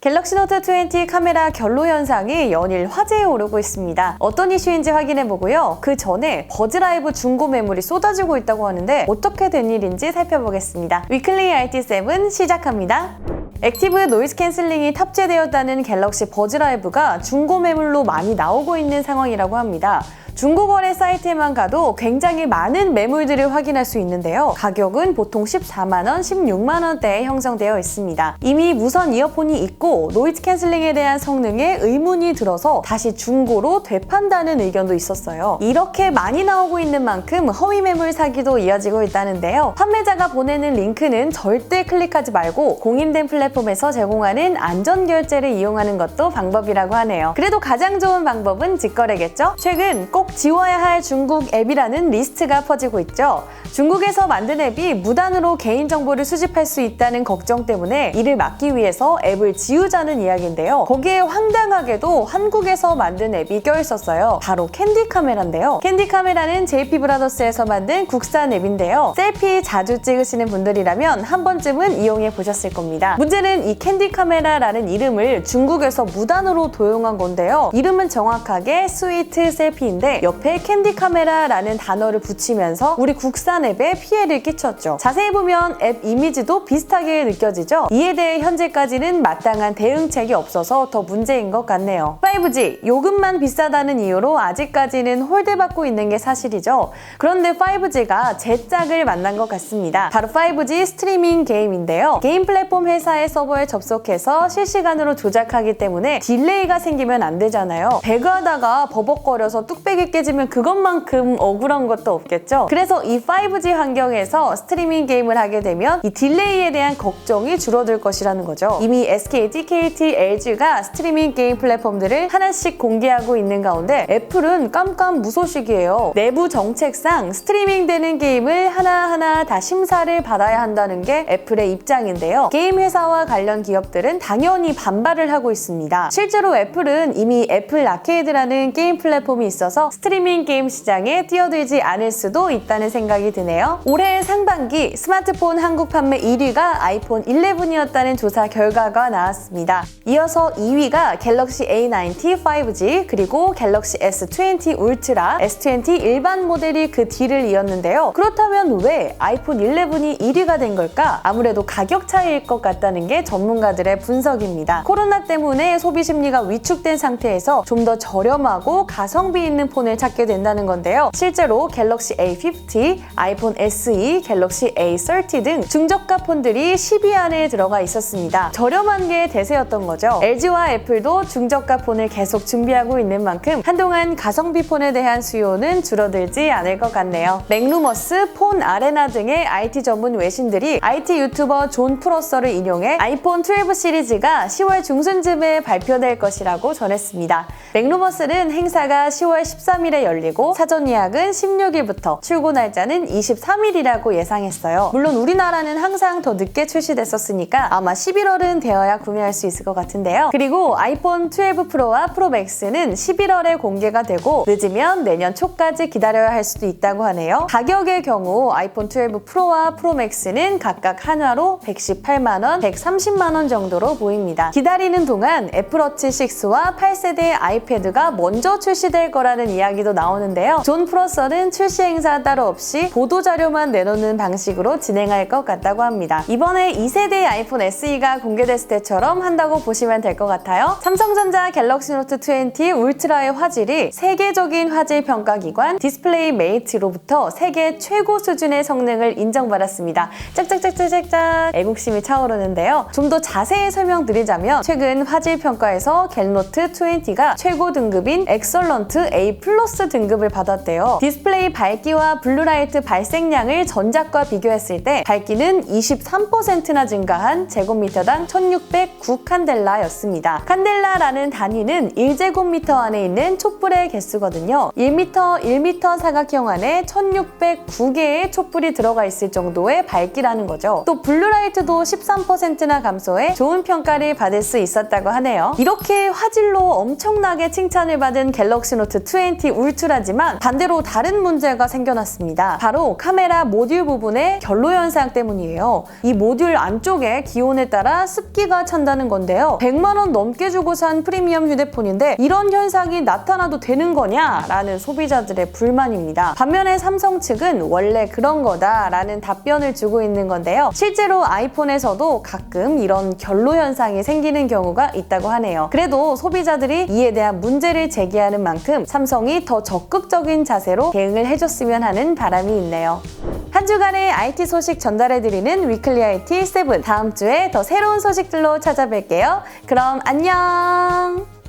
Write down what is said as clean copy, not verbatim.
갤럭시 노트 20 카메라 결로 현상이 연일 화제에 오르고 있습니다. 어떤 이슈인지 확인해보고요. 그 전에 버즈라이브 중고 매물이 쏟아지고 있다고 하는데 어떻게 된 일인지 살펴보겠습니다. 위클리 IT7 시작합니다. 액티브 노이즈 캔슬링이 탑재되었다는 갤럭시 버즈라이브가 중고 매물로 많이 나오고 있는 상황이라고 합니다. 중고거래 사이트에만 가도 굉장히 많은 매물들을 확인할 수 있는데요. 가격은 보통 14만원, 16만원대에 형성되어 있습니다. 이미 무선 이어폰이 있고 노이즈 캔슬링에 대한 성능에 의문이 들어서 다시 중고로 되판다는 의견도 있었어요. 이렇게 많이 나오고 있는 만큼 허위 매물 사기도 이어지고 있다는데요. 판매자가 보내는 링크는 절대 클릭하지 말고 공인된 플랫폼에서 제공하는 안전결제를 이용하는 것도 방법이라고 하네요. 그래도 가장 좋은 방법은 직거래겠죠? 최근 꼭 지워야 할 중국 앱이라는 리스트가 퍼지고 있죠. 중국에서 만든 앱이 무단으로 개인정보를 수집할 수 있다는 걱정 때문에 이를 막기 위해서 앱을 지우자는 이야기인데요. 거기에 황당하게도 한국에서 만든 앱이 껴있었어요. 바로 캔디 카메라인데요. 캔디 카메라는 JP 브라더스에서 만든 국산 앱인데요. 셀피 자주 찍으시는 분들이라면 한 번쯤은 이용해 보셨을 겁니다. 문제는 이 캔디 카메라라는 이름을 중국에서 무단으로 도용한 건데요. 이름은 정확하게 스위트 셀피인데 옆에 캔디 카메라라는 단어를 붙이면서 우리 국산 앱에 피해를 끼쳤죠. 자세히 보면 앱 이미지도 비슷하게 느껴지죠? 이에 대해 현재까지는 마땅한 대응책이 없어서 더 문제인 것 같네요. 5G, 요금만 비싸다는 이유로 아직까지는 홀대받고 있는 게 사실이죠. 그런데 5G가 제 짝을 만난 것 같습니다. 바로 5G 스트리밍 게임인데요. 게임 플랫폼 회사의 서버에 접속해서 실시간으로 조작하기 때문에 딜레이가 생기면 안 되잖아요. 배그하다가 버벅거려서 뚝배기 깨지면 그것만큼 억울한 것도 없겠죠. 그래서 이 5G 환경에서 스트리밍 게임을 하게 되면 이 딜레이에 대한 걱정이 줄어들 것이라는 거죠. 이미 SKT, KT, LG가 스트리밍 게임 플랫폼들을 하나씩 공개하고 있는 가운데 애플은 깜깜무소식이에요. 내부 정책상 스트리밍 되는 게임을 하나하나 다 심사를 받아야 한다는 게 애플의 입장인데요. 게임 회사와 관련 기업들은 당연히 반발을 하고 있습니다. 실제로 애플은 이미 애플 아케이드라는 게임 플랫폼이 있어서 스트리밍 게임 시장에 뛰어들지 않을 수도 있다는 생각이 드네요. 올해 상반기 스마트폰 한국 판매 1위가 아이폰 11이었다는 조사 결과가 나왔습니다. 이어서 2위가 갤럭시 A90 5G 그리고 갤럭시 S20 울트라, S20 일반 모델이 그 뒤를 이었는데요. 그렇다면 왜 아이폰 11이 1위가 된 걸까? 아무래도 가격 차이일 것 같다는 게 전문가들의 분석입니다. 코로나 때문에 소비 심리가 위축된 상태에서 좀 더 저렴하고 가성비 있는 폰을 찾게 된다는 건데요. 실제로 갤럭시 A50, 아이폰 SE, 갤럭시 A30 등 중저가 폰들이 10위 안에 들어가 있었습니다. 저렴한 게 대세였던 거죠. LG와 애플도 중저가 폰을 계속 준비하고 있는 만큼 한동안 가성비 폰에 대한 수요는 줄어들지 않을 것 같네요. 맥루머스, 폰 아레나 등의 IT 전문 외신들이 IT 유튜버 존 프로서를 인용해 아이폰 12 시리즈가 10월 중순쯤에 발표될 것이라고 전했습니다. 맥루머스는 행사가 10월 13일에 열리고 사전 예약은 16일부터 출고 날짜는 23일이라고 예상했어요. 물론 우리나라는 항상 더 늦게 출시됐었으니까 아마 11월은 되어야 구매할 수 있을 것 같은데요. 그리고 아이폰 12 프로와 프로 맥스는 11월에 공개가 되고 늦으면 내년 초까지 기다려야 할 수도 있다고 하네요. 가격의 경우 아이폰 12 프로와 프로 맥스는 각각 한화로 118만원, 130만원 정도로 보입니다. 기다리는 동안 애플워치 6와 8세대 아이패드가 먼저 출시될 거라는 이야기도 나오는데요. 존 프로서는 출시 행사 따로 없이 보도자료만 내놓는 방식으로 진행할 것 같다고 합니다. 이번에 2세대 아이폰 SE가 공개됐을 때처럼 한다고 보시면 될 것 같아요. 삼성전자 갤럭시 노트 20 울트라의 화질이 세계적인 화질 평가기관 디스플레이 메이트로부터 세계 최고 수준의 성능을 인정받았습니다. 짝짝짝짝짝짝 애국심이 차오르는데요. 좀 더 자세히 설명드리자면 최근 화질 평가에서 갤노트 20가 최고 등급인 엑설런트 A 플러스 등급을 받았대요. 디스플레이 밝기와 블루라이트 발생량을 전작과 비교했을 때 밝기는 23%나 증가한 제곱미터당 1609 칸델라였습니다. 칸델라라는 단위는 1제곱미터 안에 있는 촛불의 개수거든요. 1m 사각형 안에 1609개의 촛불이 들어가 있을 정도의 밝기라는 거죠. 또 블루라이트도 13%나 감소해 좋은 평가를 받을 수 있었다고 하네요. 이렇게 화질로 엄청나게 칭찬을 받은 갤럭시 노트 20 위클리티 울트라지만 반대로 다른 문제가 생겨났습니다. 바로 카메라 모듈 부분의 결로 현상 때문이에요. 이 모듈 안쪽에 기온에 따라 습기가 찬다는 건데요. 100만 원 넘게 주고 산 프리미엄 휴대폰인데 이런 현상이 나타나도 되는 거냐라는 소비자들의 불만입니다. 반면에 삼성 측은 원래 그런 거다라는 답변을 주고 있는 건데요. 실제로 아이폰에서도 가끔 이런 결로 현상이 생기는 경우가 있다고 하네요. 그래도 소비자들이 이에 대한 문제를 제기하는 만큼 삼성이 더 적극적인 자세로 대응을 해줬으면 하는 바람이 있네요. 한 주간의 IT 소식 전달해드리는 위클리 IT 7. 다음 주에 더 새로운 소식들로 찾아뵐게요. 그럼 안녕!